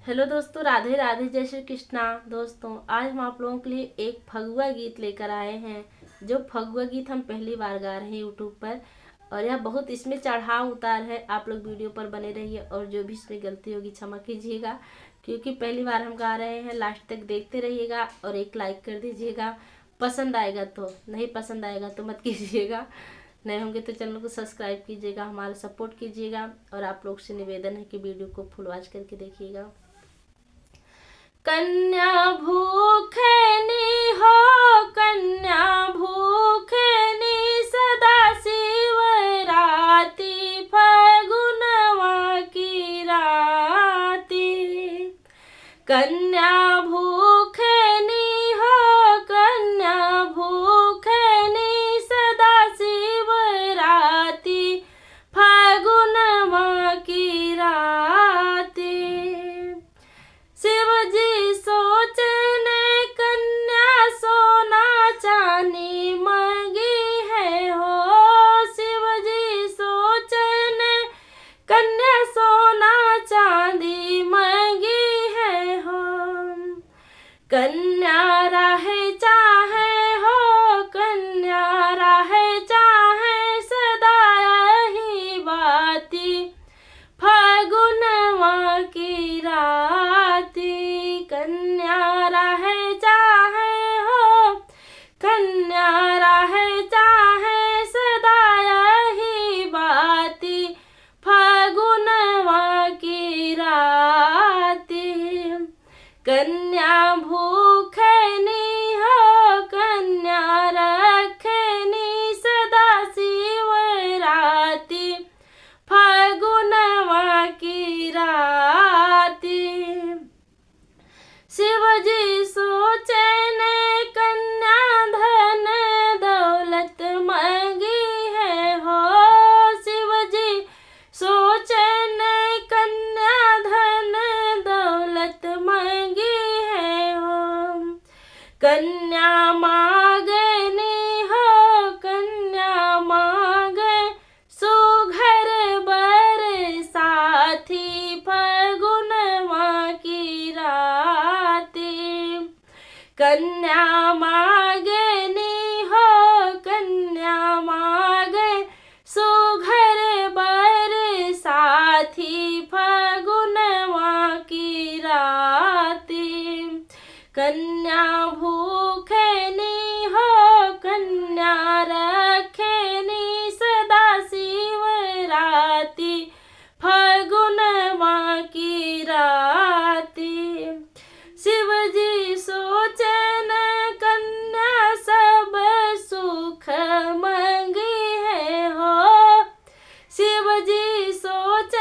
Hello दोस्तों, राधे राधे, जय श्री कृष्णा। दोस्तों, आज हम आप लोगों के लिए एक फगुआ गीत लेकर आए हैं। जो फगुआ गीत हम पहली बार गा रहे हैं यूट्यूब पर, और यह बहुत इसमें चढ़ाव उतार है। आप लोग वीडियो पर बने रहिए और जो भी इसमें गलती होगी क्षमा कीजिएगा, क्योंकि पहली बार हम गा रहे हैं। लास्ट तक देखते रहिएगा और एक लाइक कर दीजिएगा। पसंद आएगा तो, नहीं पसंद आएगा तो मत कीजिएगा। नए होंगे तो चैनल को सब्सक्राइब कीजिएगा, हमारा सपोर्ट कीजिएगा। और आप लोग से निवेदन है कि वीडियो को फुल वॉच करके देखिएगा। कन्या भूखनी हो, कन्या भूखनी सदा शिवरात्रि फगुनवा की राती। कन्या भूखनी हो, कन्या भूखनी सदा शिवरात्रि फगुनवा की राती। शिव जी सोचने कन्या सोना चांदी मांगी है हो। शिव जी सोचने कन्या सोना चांदी मांगी है हो। कन्या रहे चाहे हो, कन्या रहे चाहे सदा ही बाती फगुनवा की राती। कन्या रहे चाहे हो, कन्या रहे चाहे सदा ही बाती फगुनवा की राती। कन्या भूखनी हो, कन्या रखनी सदा शिवरात्रि फगुनवा की राती। शिव जी सोचे ने कन्या धन दौलत मांगी है हो। शिव जी सोचे ने कन्या धन दौलत मांगी है हो। कन्या मांगनी हो, कन्या मांगे सुघर बर साथी फगुनवा की राती। कन्या मांगनी हो, कन्या मांगे सुघर बर साथी फगुनवा की राती। कन्या भूखनी हो, कन्या रखनी सदा शिवरात्रि फगुनवा की राती। शिव जी सोचन कन्या सब सुख मांगी है हो। शिव जी सोच